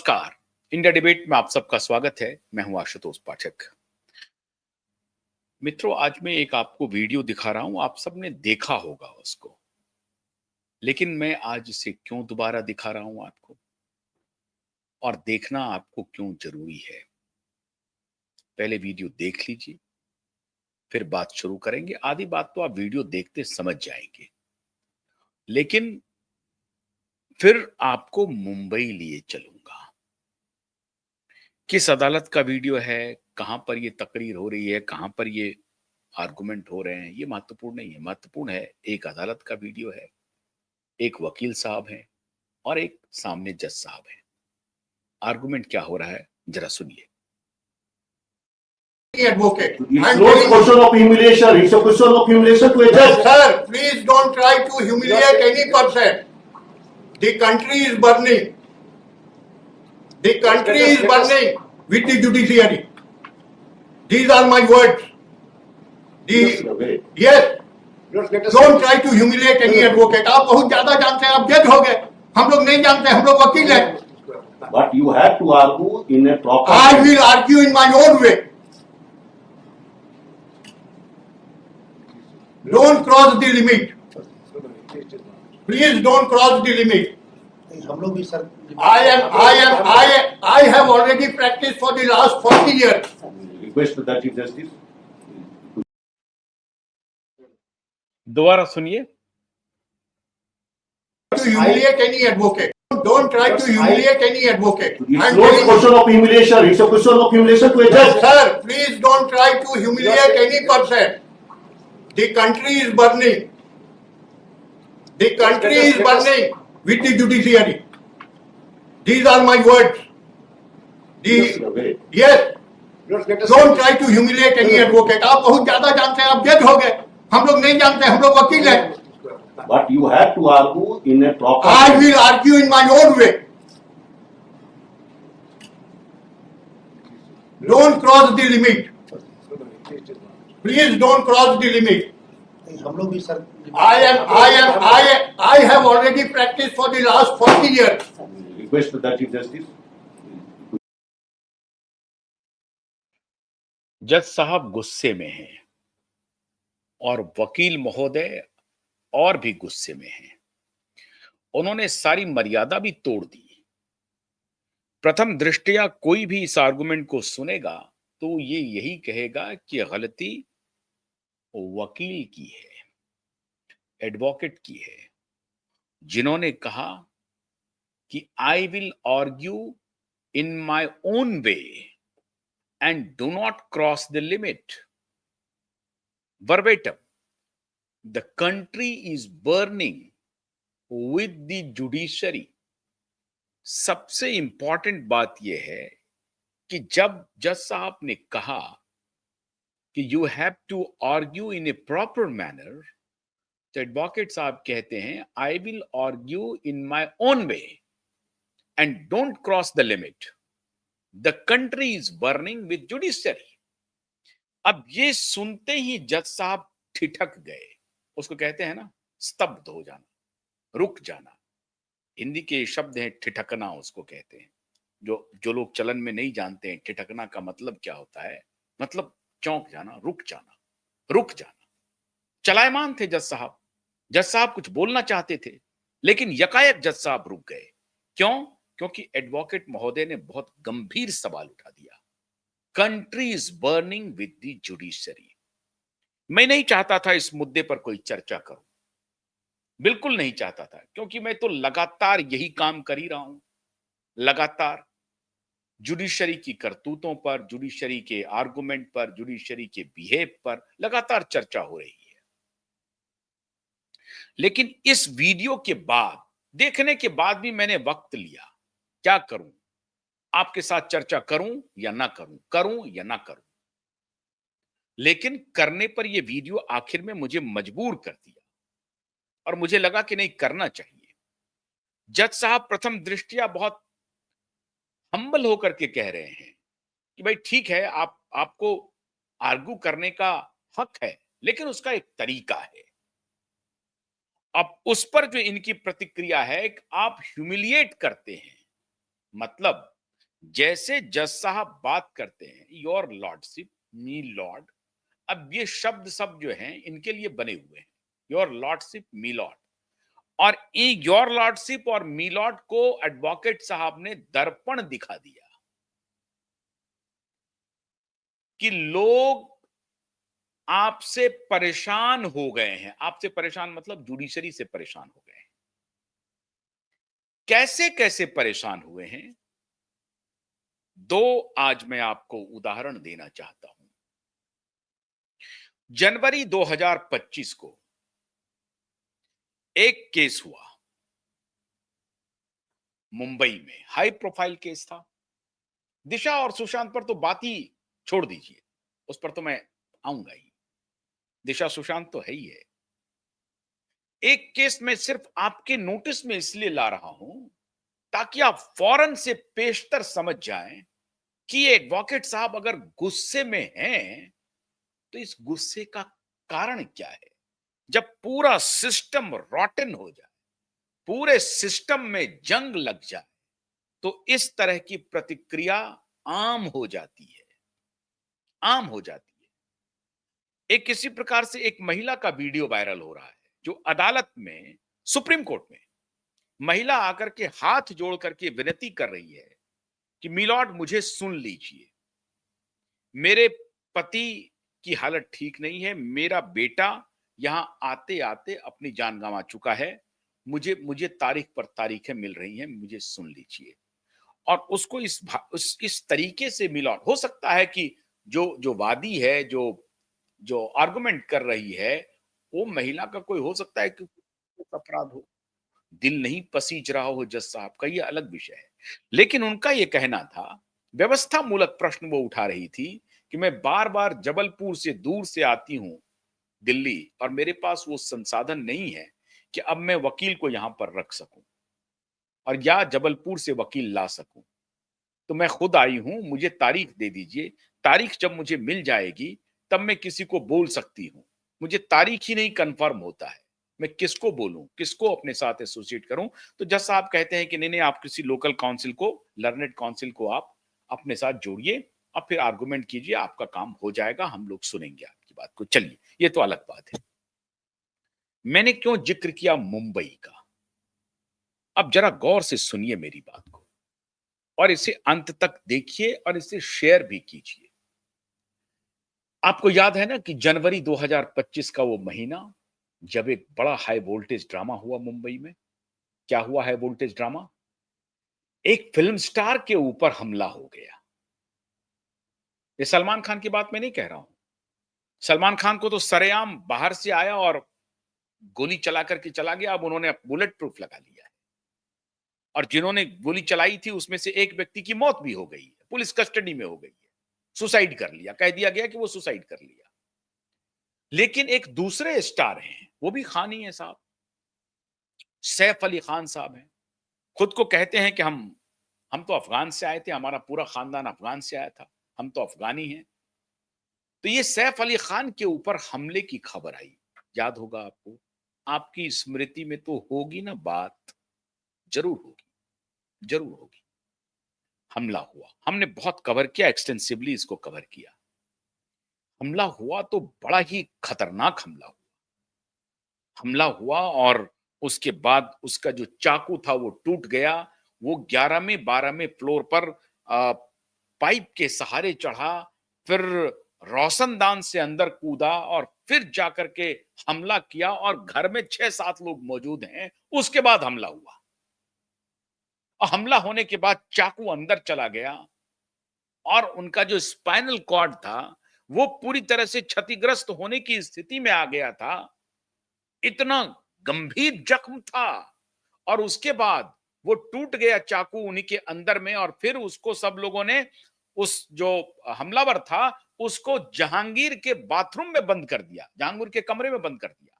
नमस्कार। India debate में आप सबका स्वागत है। मैं हूं आशुतोष पाठक। मित्रों, आज मैं एक आपको वीडियो दिखा रहा हूं। आप सबने देखा होगा उसको, लेकिन मैं आज इसे क्यों दोबारा दिखा रहा हूं आपको, और देखना आपको क्यों जरूरी है। पहले वीडियो देख लीजिए, फिर बात शुरू करेंगे। आधी बात तो आप वीडियो देखते समझ जाएंगे, लेकिन फिर आपको मुंबई लिए चलूंगा। किस अदालत का वीडियो है, कहां पर ये तकरीर हो रही है, कहां पर ये आर्गुमेंट हो रहे हैं, ये महत्वपूर्ण नहीं है। महत्वपूर्ण है एक अदालत का वीडियो है, एक वकील साहब हैं और एक सामने जज साहब हैं। आर्गुमेंट क्या हो रहा है, जरा सुनिए। Advocate. It's not a question of humiliation. It's a question of humiliation to a judge. Sir, please don't try to humiliate any person. The country is burning. The country is burning with the judiciary. These are my words. Yes. Don't try to humiliate any advocate. आप बहुत ज्यादा जानते हैं, आप जज हो गए। हम लोग नहीं जानते, हम लोग वकील हैं। But you have to argue in a proper. I will argue in my own way. Don't cross the limit. Please don't cross the limit. हम लोग भी sir I have already practiced for the last 40 years. Request that Chief Justice. दोबारा सुनिए। To humiliate any advocate. Don't try to humiliate any advocate. It's not a question of humiliation. It's a question of humiliation to a judge. Sir, please don't try to humiliate any person. The country is burning. The country is burning with the judiciary. These are my words. Yes. Don't try to humiliate any advocate. आप बहुत ज्यादा जानते हैं, आप जज हो गए। हम लोग नहीं जानते, हम लोग वकील हैं। But you have to argue in a proper. I will argue in my own way. Don't cross the limit. Please don't cross the limit. हम लोग भी sir I have already practiced for the last 40 years. Request that Chief Justice. जज साहब गुस्से में हैं और वकील महोदय और भी गुस्से में हैं। उन्होंने सारी मर्यादा भी तोड़ दी। प्रथम दृष्टया कोई भी इस आर्गुमेंट को सुनेगा तो ये यही कहेगा कि गलती वकील की है, एडवोकेट की है, जिन्होंने कहा कि आई will argue in my own way and do not cross the limit. Verbatim, the country is burning with the judiciary. सबसे इंपॉर्टेंट बात यह है कि जब जज साहब ने कहा कि you have to argue in a proper manner, तो एडवोकेट साहब कहते हैं I will argue in my own way and don't cross the limit. The country is burning with judiciary. अब ये सुनते ही जज साहब ठिठक गए। उसको कहते हैं ना, स्तब्ध हो जाना, रुक जाना। हिंदी के शब्द हैं ठिठकना, उसको कहते हैं। जो लोग चलन में नहीं जानते हैं ठिठकना का मतलब क्या होता है, मतलब चौंक जाना, रुक जाना, रुक जाना। चलायमान थे जज साहब। जज साहब कुछ बोलना चाहते थे, लेकिन यकायक जज साहब रुक गए। क्यों? क्योंकि एडवोकेट महोदय ने बहुत गंभीर सवाल उठा दिया। Country is burning with the judiciary. मैं नहीं चाहता था इस मुद्दे पर कोई चर्चा करूं, बिल्कुल नहीं चाहता था, क्योंकि मैं तो लगातार यही काम कर ही रहा हूं। लगातार जुडिशरी की करतूतों पर, जुडिशरी के आर्गुमेंट पर, जुडिशरी के बिहेव पर लगातार चर्चा हो रही है। लेकिन इस वीडियो के बाद, देखने के बाद भी मैंने वक्त लिया। क्या करूं, आपके साथ चर्चा करूं या ना करूं, करूं या ना करूं। लेकिन करने पर यह वीडियो आखिर में मुझे मजबूर कर दिया और मुझे लगा कि नहीं, करना चाहिए। जज साहब प्रथम दृष्टया बहुत हम्बल होकर के कह रहे हैं कि भाई ठीक है, आपको आर्गू करने का हक है, लेकिन उसका एक तरीका है। अब उस पर जो इनकी प्रतिक्रिया है कि आप ह्यूमिलिएट करते हैं, मतलब जैसे जज साहब बात करते हैं, योर लॉर्डशिप, मी लॉर्ड, अब ये शब्द सब जो हैं इनके लिए बने हुए हैं, योर लॉर्डशिप, मी लॉर्ड। और योर लॉर्डशिप और मी लॉर्ड को एडवोकेट साहब ने दर्पण दिखा दिया कि लोग आपसे परेशान हो गए हैं। आपसे परेशान मतलब जुडिशरी से परेशान हो गए हैं। कैसे कैसे परेशान हुए हैं, दो आज मैं आपको उदाहरण देना चाहता हूं। जनवरी 2025 को एक केस हुआ मुंबई में, हाई प्रोफाइल केस था। दिशा और सुशांत पर तो बात ही छोड़ दीजिए, उस पर तो मैं आऊंगा ही। दिशा सुशांत तो है ही है। एक केस में सिर्फ आपके नोटिस में इसलिए ला रहा हूं ताकि आप फौरन से पेशतर समझ जाएं कि ये एडवोकेट साहब अगर गुस्से में हैं तो इस गुस्से का कारण क्या है। जब पूरा सिस्टम रॉटन हो जाए, पूरे सिस्टम में जंग लग जाए, तो इस तरह की प्रतिक्रिया आम हो जाती है, आम हो जाती है। एक किसी प्रकार से एक महिला का वीडियो वायरल हो रहा है जो अदालत में, सुप्रीम कोर्ट में महिला आकर के हाथ जोड़ करके विनती कर रही है कि मिलॉर्ड मुझे सुन लीजिए, मेरे पति की हालत ठीक नहीं है, मेरा बेटा यहां आते आते अपनी जान गंवा चुका है, मुझे मुझे तारीख पर तारीखें मिल रही हैं, मुझे सुन लीजिए। और उसको इस तरीके से मिलॉर्ड, हो सकता है कि जो जो वादी है, जो जो आर्गुमेंट कर रही है, वो महिला का कोई हो सकता है कि अपराध हो, दिल नहीं पसीज रहा हो जज साहब का, ये अलग विषय है। लेकिन उनका ये कहना था, व्यवस्था मूलक प्रश्न वो उठा रही थी कि मैं बार बार जबलपुर से दूर से आती हूं दिल्ली, और मेरे पास वो संसाधन नहीं है कि अब मैं वकील को यहां पर रख सकूं और या जबलपुर से वकील ला सकूं। तो मैं खुद आई हूं, मुझे तारीख दे दीजिए, तारीख जब मुझे मिल जाएगी तब मैं किसी को बोल सकती हूं। मुझे तारीख ही नहीं कंफर्म होता है, मैं किसको बोलूं, किसको अपने साथ एसोसिएट करूं। तो जज साहब कहते हैं कि नहीं नहीं, आप किसी लोकल काउंसिल को, लर्नेड काउंसिल को आप अपने साथ जोड़िए और फिर आर्गुमेंट कीजिए, आपका काम हो जाएगा, हम लोग सुनेंगे आपकी बात को। चलिए, ये तो अलग बात है। मैंने क्यों जिक्र किया मुंबई का, अब जरा गौर से सुनिए मेरी बात को और इसे अंत तक देखिए और इसे शेयर भी कीजिए। आपको याद है ना कि जनवरी 2025 का वो महीना, जब एक बड़ा हाई वोल्टेज ड्रामा हुआ मुंबई में। क्या हुआ हाई वोल्टेज ड्रामा? एक फिल्म स्टार के ऊपर हमला हो गया। ये सलमान खान की बात मैं नहीं कह रहा हूं। सलमान खान को तो सरेआम बाहर से आया और गोली चला करके चला गया, अब उन्होंने बुलेट प्रूफ लगा लिया है। और जिन्होंने गोली चलाई थी उसमें से एक व्यक्ति की मौत भी हो गई है, पुलिस कस्टडी में हो गई है, सुसाइड कर लिया, कह दिया गया कि वो सुसाइड कर लिया। लेकिन एक दूसरे स्टार हैं, वो भी खान ही है साहब, सैफ अली खान साहब हैं। खुद को कहते हैं कि हम तो अफगान से आए थे, हमारा पूरा खानदान अफगान से आया था, हम तो अफगानी हैं। तो ये सैफ अली खान के ऊपर हमले की खबर आई, याद होगा आपको, आपकी स्मृति में तो होगी ना बात, जरूर होगी, जरूर होगी। हमला हुआ, हमने बहुत कवर किया, एक्सटेंसिवली इसको कवर किया। हमला हुआ तो बड़ा ही खतरनाक हमला हुआ। हमला हुआ और उसके बाद उसका जो चाकू था वो टूट गया। वो 11वें 12वें फ्लोर पर पाइप के सहारे चढ़ा, फिर रोशनदान से अंदर कूदा और फिर जाकर के हमला किया, और घर में 6-7 लोग मौजूद हैं। उसके बाद हमला हुआ और हमला होने के बाद चाकू अंदर चला गया और उनका जो स्पाइनल कॉर्ड था वो पूरी तरह से क्षतिग्रस्त होने की स्थिति में आ गया था। इतना गंभीर जख्म था और उसके बाद वो टूट गया चाकू उन्हीं के अंदर में, और फिर उसको सब लोगों ने, उस जो हमलावर था उसको जहांगीर के बाथरूम में बंद कर दिया, जहांगीर के कमरे में बंद कर दिया।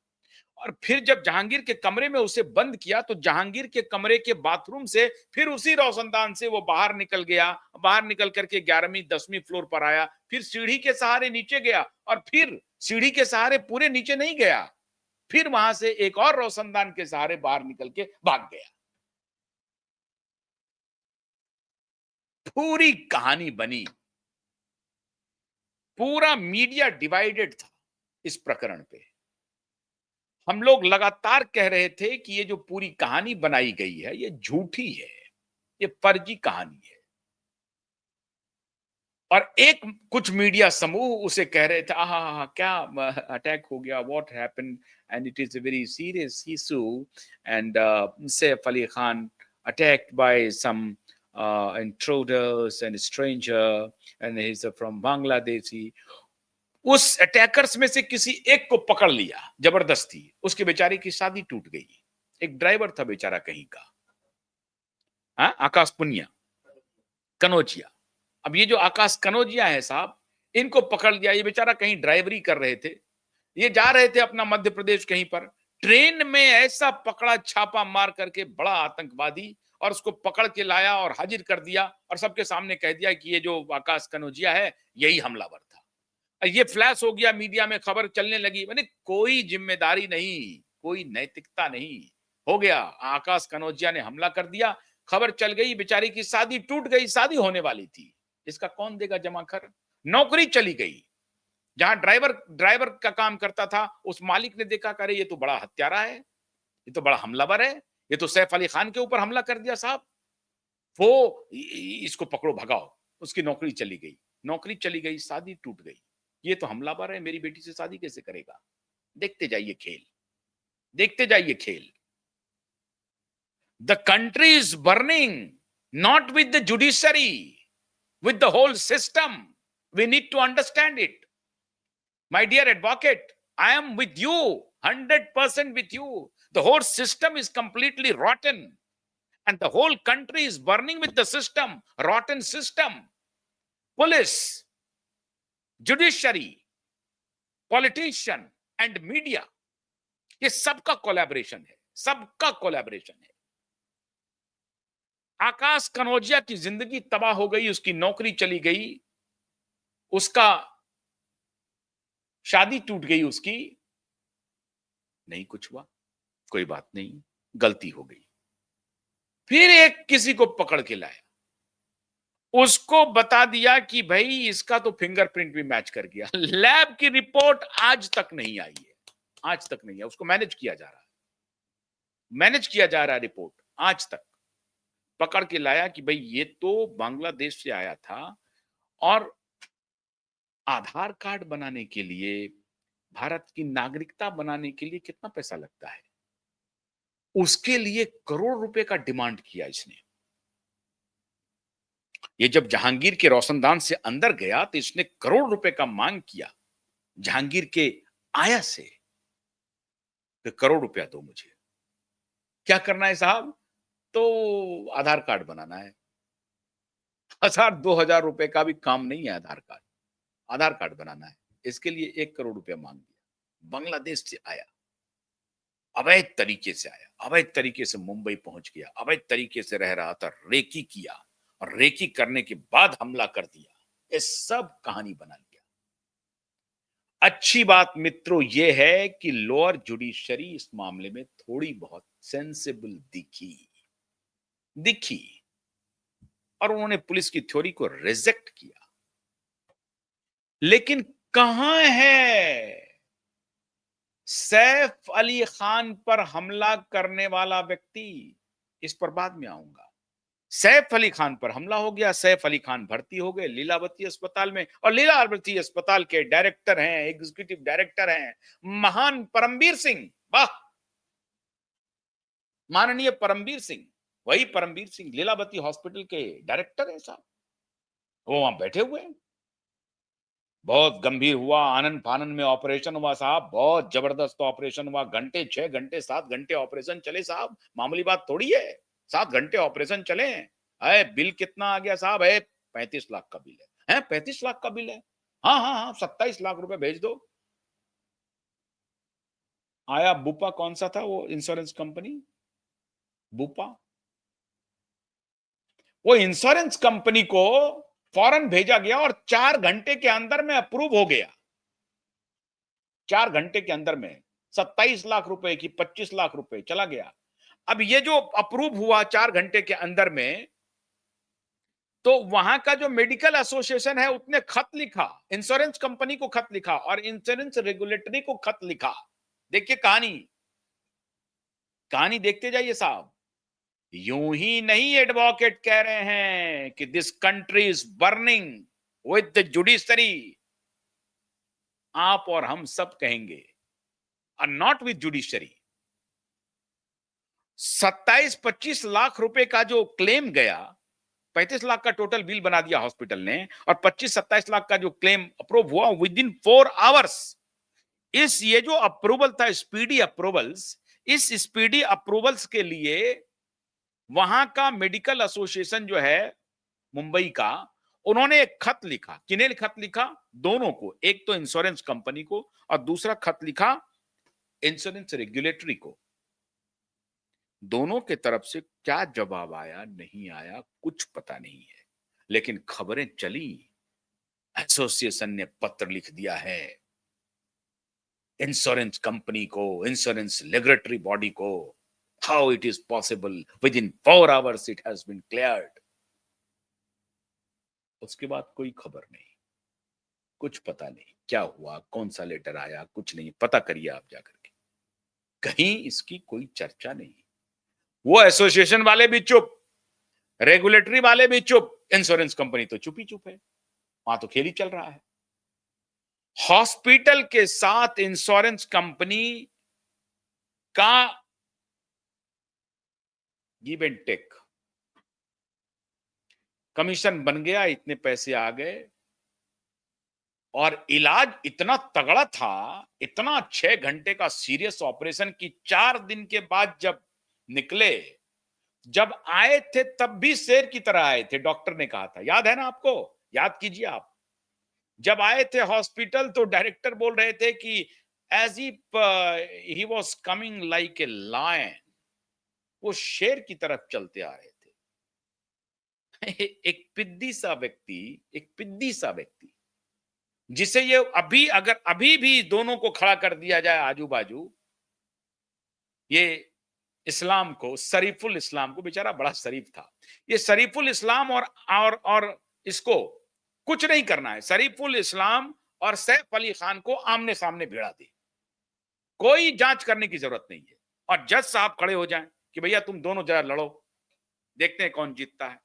और फिर जब जहांगीर के कमरे में उसे बंद किया तो जहांगीर के कमरे के बाथरूम से फिर उसी रोशनदान से वो बाहर निकल गया। बाहर निकल करके 11वीं 10वीं फ्लोर पर आया, फिर सीढ़ी के सहारे नीचे गया और फिर सीढ़ी के सहारे पूरे नीचे नहीं गया, फिर वहां से एक और रोशनदान के सहारे बाहर निकल के भाग गया। पूरी कहानी बनी, पूरा मीडिया डिवाइडेड था इस प्रकरण पे। हम लोग लगातार कह रहे थे कि ये जो पूरी कहानी बनाई गई है ये झूठी है, ये फर्जी कहानी है। और एक कुछ मीडिया समूह उसे कह रहे थे आहा क्या अटैक हो गया, what happened and it is a very serious issue and Saif Ali Khan attacked by some intruders and stranger and he's from Bangladeshi। उस अटैकर्स में से किसी एक को पकड़ लिया जबरदस्ती, उसके बेचारे की शादी टूट गई। एक ड्राइवर था बेचारा कहीं का, हाँ, आकाश पुनिया कनौजिया। अब ये जो आकाश कनौजिया है साहब, इनको पकड़ लिया। ये बेचारा कहीं ड्राइवरी कर रहे थे, ये जा रहे थे अपना मध्य प्रदेश कहीं पर, ट्रेन में ऐसा पकड़ा छापा मार करके बड़ा आतंकवादी, और उसको पकड़ के लाया और हाजिर कर दिया और सबके सामने कह दिया कि ये जो आकाश कनौजिया है यही हमलावर था। ये फ्लैश हो गया, मीडिया में खबर चलने लगी। मैंने कोई जिम्मेदारी नहीं, कोई नैतिकता नहीं, हो गया आकाश कनौजिया ने हमला कर दिया, खबर चल गई, बेचारी की शादी टूट गई, शादी होने वाली थी, इसका कौन देगा जमाखर? नौकरी चली गई, जहां ड्राइवर ड्राइवर का काम करता था उस मालिक ने देखा करे ये तो बड़ा हत्यारा है, ये तो बड़ा हमलावर है, ये तो सैफ अली खान के ऊपर हमला कर दिया साहब, वो इसको पकड़ो भगाओ। उसकी नौकरी चली गई, नौकरी चली गई, शादी टूट गई, ये तो हमलावर है, मेरी बेटी से शादी कैसे करेगा? देखते जाइए खेल, देखते जाइए खेल। The country is burning, not with the judiciary, with the whole system. We need to understand it. My dear advocate, I am with you, 100% with you. The whole system is completely rotten and the whole country is burning with the system, rotten system. Police, judiciary, politician and media, ये सबका collaboration है, सबका collaboration है। आकाश कनौजिया की जिंदगी तबाह हो गई, उसकी नौकरी चली गई, उसका शादी टूट गई, उसकी नहीं कुछ हुआ, कोई बात नहीं, गलती हो गई। फिर एक किसी को पकड़ के लाया, उसको बता दिया कि भाई इसका तो फिंगरप्रिंट भी मैच कर गया। लैब की रिपोर्ट आज तक नहीं आई है, आज तक नहीं है, उसको मैनेज किया जा रहा है, मैनेज किया जा रहा है रिपोर्ट। आज तक पकड़ के लाया कि भाई ये तो बांग्लादेश से आया था और आधार कार्ड बनाने के लिए, भारत की नागरिकता बनाने के लिए कितना पैसा लगता है, उसके लिए करोड़ रुपए का डिमांड किया इसने। ये जब जहांगीर के रोशनदान से अंदर गया तो इसने करोड़ रुपए का मांग किया जहांगीर के आया से, तो करोड़ रुपया दो मुझे। क्या करना है साहब? तो आधार कार्ड बनाना है। 1000-2000 रुपए का भी काम नहीं है आधार कार्ड, आधार कार्ड बनाना है, इसके लिए 1 करोड़ रुपया मांग दिया। बांग्लादेश से आया, अवैध तरीके से आया, अवैध तरीके से मुंबई पहुंच गया, अवैध तरीके से रह रहा था, रेकी किया और रेकी करने के बाद हमला कर दिया। ये सब कहानी बना लिया। अच्छी बात मित्रों ये है कि लोअर जुडिशरी इस मामले में थोड़ी बहुत सेंसिबल दिखी और उन्होंने पुलिस की थ्योरी को रिजेक्ट किया। लेकिन कहां है सैफ अली खान पर हमला करने वाला व्यक्ति? इस पर बाद में आऊंगा। सैफ अली खान पर हमला हो गया, सैफ अली खान भर्ती हो गए लीलावती अस्पताल में, और लीलावती अस्पताल के डायरेक्टर हैं, एग्जीक्यूटिव डायरेक्टर हैं महान परमवीर सिंह। वाह, माननीय परमवीर सिंह, वही परमवीर सिंह लीलावती हॉस्पिटल के डायरेक्टर हैं साहब, वो वहां बैठे हुए हैं। बहुत गंभीर हुआ, आनन फानन में ऑपरेशन हुआ साहब, बहुत जबरदस्त ऑपरेशन हुआ, घंटे 6 घंटे 7 घंटे ऑपरेशन चले साहब, मामूली बात थोड़ी है, 7 घंटे ऑपरेशन चले। है बिल कितना आ गया साहब? है 35 लाख का बिल है 35 लाख का बिल है। हाँ हाँ हाँ, 27 लाख रुपए भेज दो। आया बुपा, कौन सा था वो इंश्योरेंस कंपनी, बुपा, वो इंश्योरेंस कंपनी को फौरन भेजा गया और 4 घंटे के अंदर में अप्रूव हो गया। 4 घंटे के अंदर में 27 लाख रुपए की 25 लाख रुपए चला गया। अब ये जो अप्रूव हुआ 4 घंटे के अंदर में, तो वहां का जो मेडिकल एसोसिएशन है उसने खत लिखा, इंश्योरेंस कंपनी को खत लिखा और इंश्योरेंस रेगुलेटरी को खत लिखा। देखिए कहानी, कहानी देखते जाइए साहब। यूं ही नहीं एडवोकेट कह रहे हैं कि this country is burning with the judiciary. आप और हम सब कहेंगे, और नॉट विद जुडिशरी। 27-25 लाख रुपए का जो क्लेम गया, 35 लाख का टोटल बिल बना दिया हॉस्पिटल ने, और 25-27 लाख का जो क्लेम अप्रूव हुआ विद इन 4 आवर्स। इस ये जो अप्रूवल था, स्पीडी अप्रूवल्स, इस स्पीडी अप्रूवल्स के लिए वहां का मेडिकल एसोसिएशन जो है मुंबई का, उन्होंने एक खत लिखा। किन्हें खत लिखा? दोनों को। एक तो इंश्योरेंस कंपनी को और दूसरा खत लिखा इंश्योरेंस रेगुलेटरी को। दोनों के तरफ से क्या जवाब आया नहीं आया कुछ पता नहीं है, लेकिन खबरें चली। एसोसिएशन ने पत्र लिख दिया है इंश्योरेंस कंपनी को, इंश्योरेंस रेगुलेटरी बॉडी को, how it is possible within 4 hours it has been cleared. उसके बाद कोई खबर नहीं, कुछ पता नहीं क्या हुआ, कौन सा लेटर आया, कुछ नहीं पता। करिए आप जाकर के, कहीं इसकी कोई चर्चा नहीं। वो एसोसिएशन वाले भी चुप, रेगुलेटरी वाले भी चुप, इंश्योरेंस कंपनी तो चुप ही चुप है। वहां तो खेल ही चल रहा है। हॉस्पिटल के साथ इंश्योरेंस कंपनी का गिव एंड टेक, कमीशन बन गया, इतने पैसे आ गए, और इलाज इतना तगड़ा था, इतना 6 घंटे का सीरियस ऑपरेशन की 4 दिन के बाद जब निकले, जब आए थे तब भी शेर की तरह आए थे, डॉक्टर ने कहा था। याद है ना आपको? याद कीजिए आप। जब आए थे हॉस्पिटल तो डायरेक्टर बोल रहे थे कि as if he was coming like a lion, वो शेर की तरफ चलते आ रहे थे। एक पिद्दी सा व्यक्ति, एक पिद्दी सा व्यक्ति, जिसे ये अभी, अगर अभी भी दोनों को खड़ा कर दिया जाए आजू बाजू, ये इस्लाम को, शरीफुल इस्लाम को, बेचारा बड़ा शरीफ था, ये शरीफुल इस्लाम और इसको कुछ नहीं करना है। शरीफुल इस्लाम और सैफ अली खान को आमने सामने भिड़ा दे, कोई जांच करने की जरूरत नहीं है, और जज साहब खड़े हो जाएं कि भैया तुम दोनों जरा लड़ो, देखते हैं कौन जीतता है।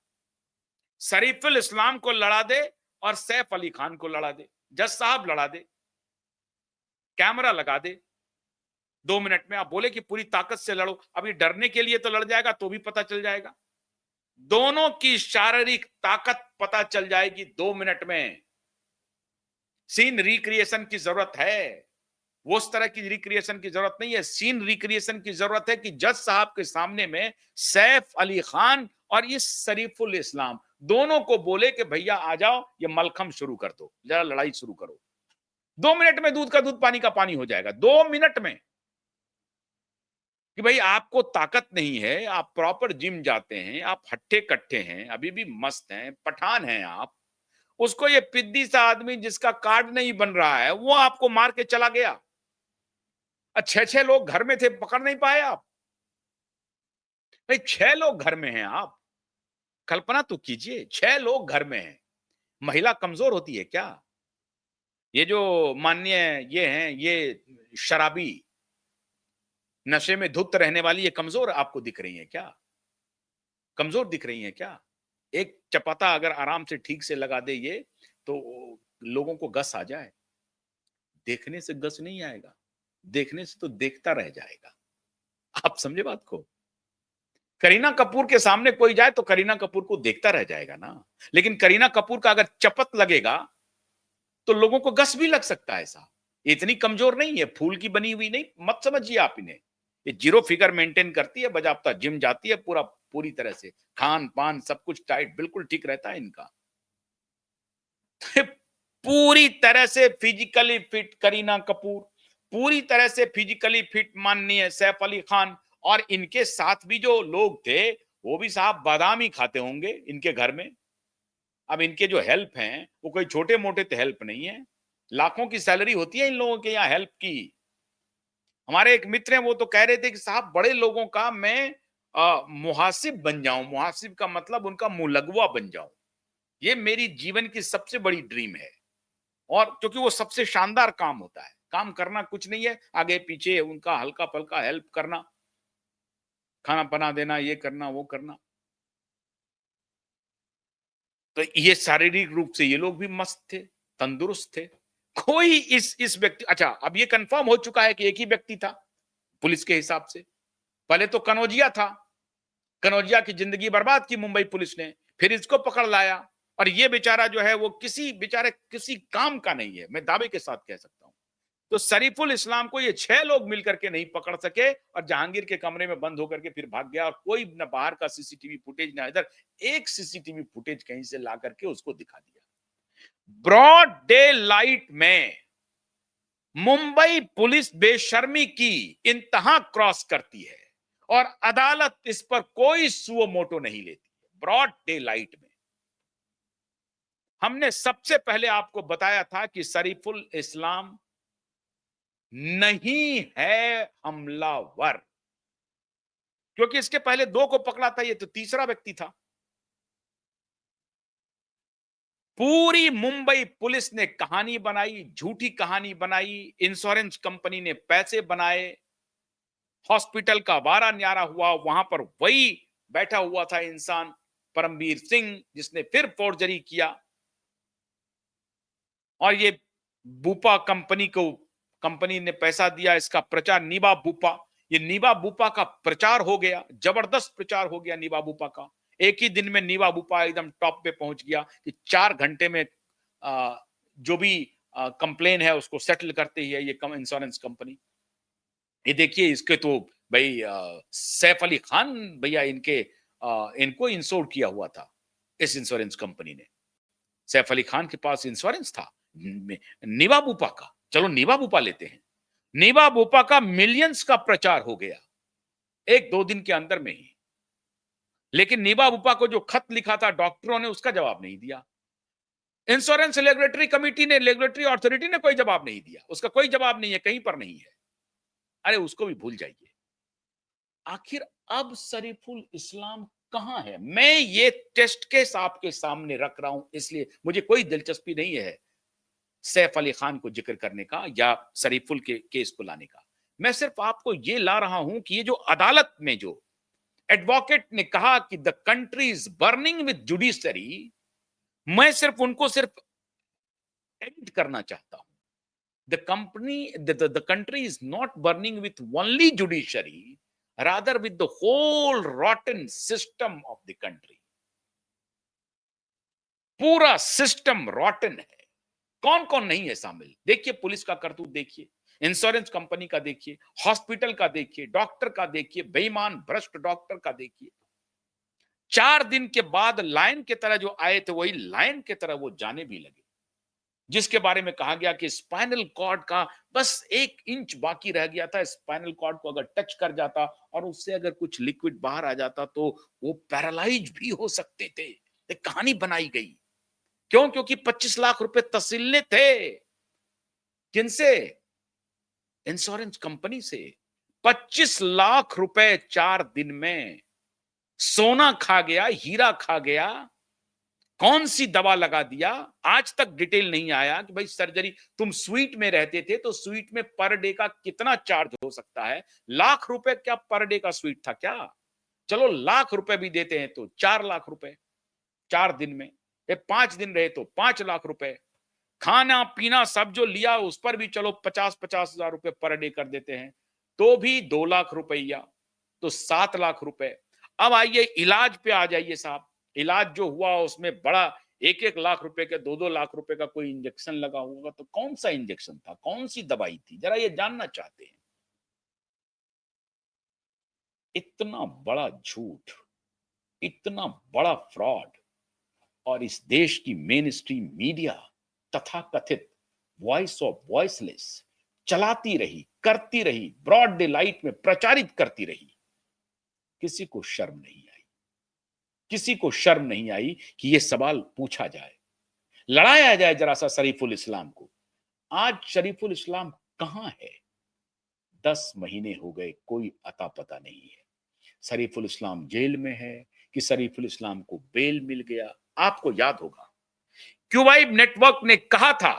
शरीफुल इस्लाम को लड़ा दे और सैफ अली खान को लड़ा दे, जज साहब लड़ा दे, कैमरा लगा दे, 2 मिनट में आप बोले कि पूरी ताकत से लड़ो। अभी डरने के लिए तो लड़ जाएगा तो भी पता चल जाएगा, दोनों की शारीरिक ताकत पता चल जाएगी 2 मिनट में। सीन रिक्रिएशन की जरूरत है, वो उस तरह की रिक्रिएशन की जरूरत नहीं है। सीन रिक्रिएशन की जरूरत है कि जज साहब के सामने में सैफ अली खान और ये शरीफुल इस्लाम दोनों को बोले कि भैया आ जाओ, ये मलखम शुरू कर दो, जरा लड़ाई शुरू करो। 2 मिनट में दूध का दूध पानी का पानी हो जाएगा, 2 मिनट में। कि भाई आपको ताकत नहीं है, आप प्रॉपर जिम जाते हैं, आप हट्टे कट्टे हैं, अभी भी मस्त हैं, पठान हैं आप, उसको ये पिद्दी सा आदमी जिसका कार्ड नहीं बन रहा है वो आपको मार के चला गया। 6 लोग घर में थे, पकड़ नहीं पाए आप। भाई 6 लोग घर में हैं, आप कल्पना तो कीजिए, 6 लोग घर में हैं। महिला कमजोर होती है क्या? ये जो माननीय ये हैं, ये शराबी, नशे में धुत रहने वाली, ये कमजोर आपको दिख रही है क्या? कमजोर दिख रही है क्या? एक चपाता अगर आराम से ठीक से लगा दे ये, तो लोगों को गस आ जाए। देखने से गस नहीं आएगा, देखने से तो देखता रह जाएगा। आप समझे बात को? करीना कपूर के सामने कोई जाए तो करीना कपूर को देखता रह जाएगा ना, लेकिन करीना कपूर का अगर चपत लगेगा तो लोगों को गस भी लग सकता है। ऐसा इतनी कमजोर नहीं है, फूल की बनी हुई नहीं, मत समझिए आप इन्हें। ये 0 फिगर मेंटेन करती है, बजाबता जिम जाती है, पूरी तरह से खान पान सब कुछ टाइट बिल्कुल ठीक रहता है इनका। पूरी तरह से फिजिकली फिट करीना कपूर, पूरी तरह से फिजिकली फिट माननीय सैफ अली खान, और इनके साथ भी जो लोग थे वो भी साहब बादाम ही खाते होंगे इनके घर में। अब इनके जो हेल्प हैं वो कोई छोटे मोटे तो हेल्प नहीं है, लाखों की सैलरी होती है इन लोगों के यहाँ हेल्प की। हमारे एक मित्र हैं, वो तो कह रहे थे कि साहब बड़े लोगों का मैं मुहासिब बन जाऊं। मुहासिब का मतलब उनका मुलगवा बन जाऊं। ये मेरी जीवन की सबसे बड़ी ड्रीम है। और क्योंकि वो सबसे शानदार काम होता है, काम करना कुछ नहीं है, आगे पीछे उनका हल्का फल्का हेल्प करना, खाना बना देना, ये करना वो करना। तो ये शारीरिक रूप से ये लोग भी मस्त थे, तंदुरुस्त थे। कोई इस व्यक्ति, अच्छा अब ये कंफर्म हो चुका है कि एक ही व्यक्ति था पुलिस के हिसाब से। पहले तो कनौजिया था, कनौजिया की जिंदगी बर्बाद की मुंबई पुलिस ने, फिर इसको पकड़ लाया। और ये बेचारा जो है वो किसी काम का नहीं है, मैं दावे के साथ कह सकता हूं। तो शरीफुल इस्लाम को ये 6 लोग मिलकर के नहीं पकड़ सके और जहांगीर के कमरे में बंद होकर के फिर भाग गया। और कोई न बाहर का सीसीटीवी फुटेज ना इधर, एक सीसीटीवी फुटेज कहीं से ला करके उसको दिखा दिया। ब्रॉड डे लाइट में मुंबई पुलिस बेशर्मी की इंतहा क्रॉस करती है और अदालत इस पर कोई सुओ मोटो नहीं लेती है। ब्रॉड डे लाइट में हमने सबसे पहले आपको बताया था कि शरीफुल इस्लाम नहीं है हमलावर, क्योंकि इसके पहले 2 को पकड़ा था, ये तो तीसरा व्यक्ति था। पूरी मुंबई पुलिस ने कहानी बनाई, झूठी कहानी बनाई, इंश्योरेंस कंपनी ने पैसे बनाए, हॉस्पिटल का वारा न्यारा हुआ, वहां पर वही बैठा हुआ था इंसान परमवीर सिंह, जिसने फिर फोर्जरी किया। और ये बूपा कंपनी ने पैसा दिया, इसका प्रचार नीबा बूपा, ये नीबा बूपा का प्रचार हो गया, जबरदस्त प्रचार हो गया नीबा बूपा का। एक ही दिन में नीबा बूपा एकदम टॉप पे पहुंच गया कि 4 घंटे में जो भी कंप्लेन है उसको सेटल करते ही है ये इंश्योरेंस कंपनी। ये देखिए इसके तो भाई सैफ अली खान भैया इनको इंश्योर किया हुआ था इस इंश्योरेंस कंपनी ने। सैफ अली खान के पास इंश्योरेंस था नीबा बूपा का। चलो नीबा बूपा लेते हैं, नीबा बूपा का मिलियंस का प्रचार हो गया 1-2 दिन के अंदर में ही। लेकिन नीबा बूपा को जो खत लिखा था डॉक्टरों ने, उसका जवाब नहीं दिया। इंश्योरेंस रेगुलेटरी अथॉरिटी ने कोई जवाब नहीं दिया, उसका कोई जवाब नहीं है, कहीं पर नहीं है। अरे उसको भी भूल जाइए। आखिर अब शरीफुल इस्लाम कहां है? मैं ये टेस्ट केस आपके सामने रख रहा हूं, इसलिए मुझे कोई दिलचस्पी नहीं है सैफ अली खान को जिक्र करने का या शरीफुल के केस को लाने का। मैं सिर्फ आपको ये ला रहा हूं कि ये जो अदालत में जो एडवोकेट ने कहा कि the country is burning with judiciary, मैं सिर्फ एडिट करना चाहता हूं। The country is not burning with only judiciary, rather with the whole rotten system of the country. पूरा सिस्टम रॉटन है। कौन कौन नहीं है शामिल? देखिए पुलिस का करतूत देखिए, इंश्योरेंस कंपनी का देखिए, हॉस्पिटल का देखिए, डॉक्टर का देखिए, बेईमान भ्रष्ट डॉक्टर का देखिए। 4 दिन के बाद लायन की तरह जो आए थे वही लायन की तरह वो जाने भी लगे, जिसके बारे में कहा गया कि स्पाइनल कॉर्ड का बस 1 इंच बाकी रह गया था। स्पाइनल कॉर्ड को अगर टच कर जाता और उससे अगर कुछ लिक्विड बाहर आ जाता तो वो पैरालाइज भी हो सकते थे। एक कहानी बनाई गई। क्यों? क्योंकि 25 लाख रुपए तसिल्ले थे। किनसे? इंश्योरेंस कंपनी से। 25 लाख रुपए 4 दिन में। सोना खा गया, हीरा खा गया। कौन सी दवा लगा दिया? आज तक डिटेल नहीं आया कि भाई सर्जरी, तुम स्वीट में रहते थे तो स्वीट में पर डे का कितना चार्ज हो सकता है? लाख रुपए क्या पर डे का स्वीट था क्या? चलो लाख रुपए भी देते हैं तो 4 लाख रुपए 4 दिन में। 5 दिन रहे तो 5 लाख रुपए। खाना पीना सब जो लिया उस पर भी चलो 50-50 हजार रुपए पर डे कर देते हैं, तो भी 2 लाख रुपया, तो 7 लाख रुपए। अब आइए इलाज पे आ जाइए साहब। इलाज जो हुआ उसमें बड़ा 1-1 लाख रुपए के 2-2 लाख रुपए का कोई इंजेक्शन लगा होगा, तो कौन सा इंजेक्शन था? कौन सी दवाई थी? जरा ये जानना चाहते हैं। इतना बड़ा झूठ, इतना बड़ा फ्रॉड, और इस देश की मेन स्ट्रीम मीडिया तथा कथित वॉइस ऑफ वॉइसलेस चलाती रही, करती रही, ब्रॉड डे लाइट में प्रचारित करती रही। किसी को शर्म नहीं आई, किसी को शर्म नहीं आई कि यह सवाल पूछा जाए, लड़ाया जाए जरा सा शरीफुल इस्लाम को। आज शरीफुल इस्लाम कहां है? 10 महीने हो गए, कोई अता पता नहीं है। शरीफुल इस्लाम जेल में है कि शरीफुल इस्लाम को बेल मिल गया? आपको याद होगा क्यूबाइब नेटवर्क ने कहा था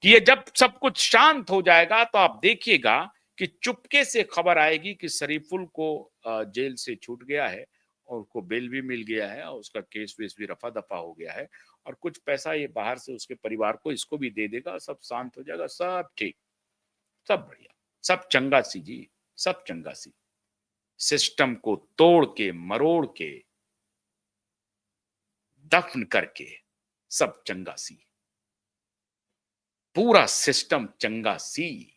कि ये जब सब कुछ शांत हो जाएगा तो आप देखिएगा कि चुपके से खबर आएगी कि शरीफुल को जेल से छूट गया है और उसको बेल भी मिल गया है और उसका केस वेस भी रफा दफा हो गया है और कुछ पैसा ये बाहर से उसके परिवार को इसको भी दे देगा, सब शांत हो जाएगा, सब ठीक, सब बढ़िया, सब चंगा सी जी, सब चंगा सी। सिस्टम को तोड़ के मरोड़ के दफन करके सब चंगा सी, पूरा सिस्टम चंगा सी,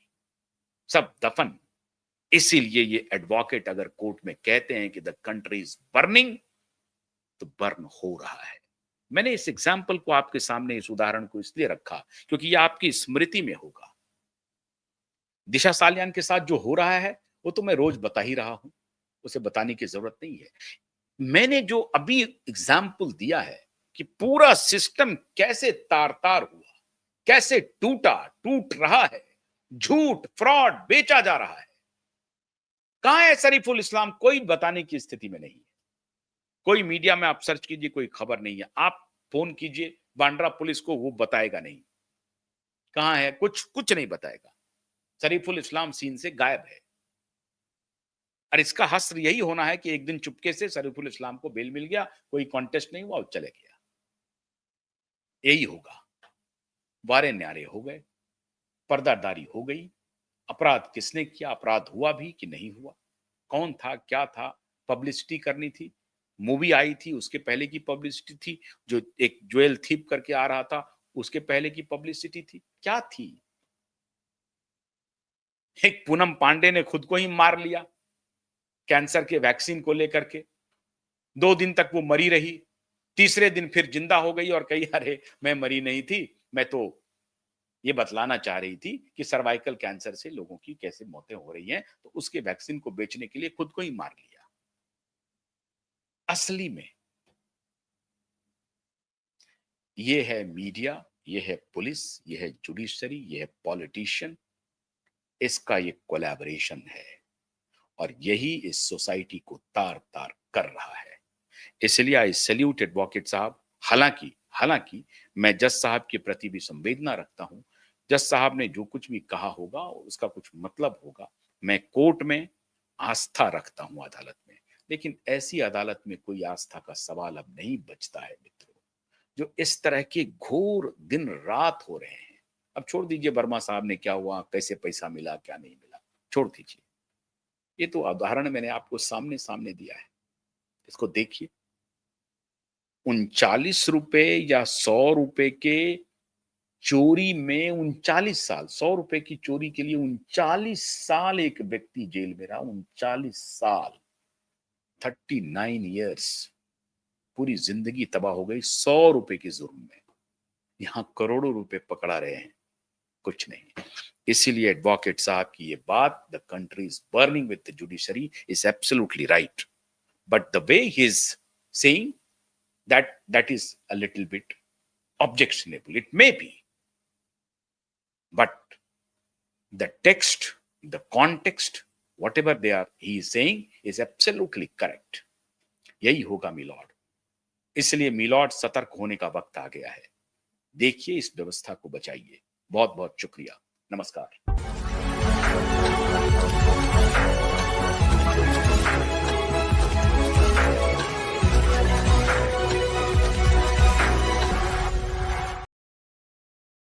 सब दफन। इसीलिए ये एडवोकेट अगर कोर्ट में कहते हैं कि द कंट्री इज बर्निंग, तो बर्न हो रहा है। मैंने इस एग्जाम्पल को आपके सामने, इस उदाहरण को इसलिए रखा क्योंकि ये आपकी स्मृति में होगा। दिशा सालियान के साथ जो हो रहा है वो तो मैं रोज बता ही रहा हूं, उसे बताने की जरूरत नहीं है। मैंने जो अभी एग्जाम्पल दिया है कि पूरा सिस्टम कैसे तार तार हुआ, कैसे टूटा, टूट रहा है, झूठ फ्रॉड बेचा जा रहा है। कहां है शरीफुल इस्लाम? कोई बताने की स्थिति में नहीं है। कोई मीडिया में आप सर्च कीजिए, कोई खबर नहीं है। आप फोन कीजिए बांद्रा पुलिस को, वो बताएगा नहीं कहां है, कुछ नहीं बताएगा। शरीफुल इस्लाम सीन से गायब है। और इसका हश्र यही होना है कि एक दिन चुपके से शरीफुल इस्लाम को बेल मिल गया, कोई कॉन्टेस्ट नहीं हुआ और चले गया। यही होगा। वारे न्यारे हो गए, पर्दादारी हो गई। अपराध किसने किया, अपराध हुआ भी कि नहीं हुआ, कौन था, क्या था, पब्लिसिटी करनी थी, मूवी आई थी उसके पहले की पब्लिसिटी थी, जो एक ज्वेल थीप करके आ रहा था उसके पहले की पब्लिसिटी थी, क्या थी? एक पूनम पांडे ने खुद को ही मार लिया कैंसर के वैक्सीन को लेकर के। 2 दिन तक वो मरी रही, तीसरे दिन फिर जिंदा हो गई और कही अरे मैं मरी नहीं थी, मैं तो ये बतलाना चाह रही थी कि सर्वाइकल कैंसर से लोगों की कैसे मौतें हो रही हैं, तो उसके वैक्सीन को बेचने के लिए खुद को ही मार लिया। असली में ये है मीडिया, ये है पुलिस, ये है जुडिशरी, ये है पॉलिटिशियन, इसका ये कोलैबोरेशन है और यही इस सोसाइटी को तार तार कर रहा है। इसलिए आई सैल्यूट एडवोकेट साहब। हालांकि मैं जज साहब के प्रति भी संवेदना रखता हूं। जज साहब ने जो कुछ भी कहा होगा उसका कुछ मतलब होगा। मैं कोर्ट में आस्था रखता हूं, अदालत में, लेकिन ऐसी अदालत में कोई आस्था का सवाल अब नहीं बचता है मित्रों, जो इस तरह के घोर दिन रात हो रहे हैं। अब छोड़ दीजिए वर्मा साहब ने क्या हुआ, कैसे पैसा मिला, क्या नहीं मिला, छोड़ दीजिए। ये तो उदाहरण मैंने आपको सामने सामने दिया है, इसको देखिए। 39 रुपए या 100 रुपए के चोरी में 39 साल, 100 रुपए की चोरी के लिए 39 साल एक व्यक्ति जेल में रहा। 39 साल, 39 ईयर्स, पूरी जिंदगी तबाह हो गई 100 रुपए के जुर्म में। यहां करोड़ों रुपए पकड़ा रहे हैं, कुछ नहीं। इसीलिए एडवोकेट साहब की ये बात, the country is burning with the judiciary, is absolutely right, but the way he is saying that is a little bit objectionable. It may be, but the text, the context, whatever he is saying is absolutely correct. यही होगा milord. इसलिए milord सतर्क होने का वक्त आ गया है। देखिए, इस व्यवस्था को बचाइए। बहुत बहुत शुक्रिया। नमस्कार।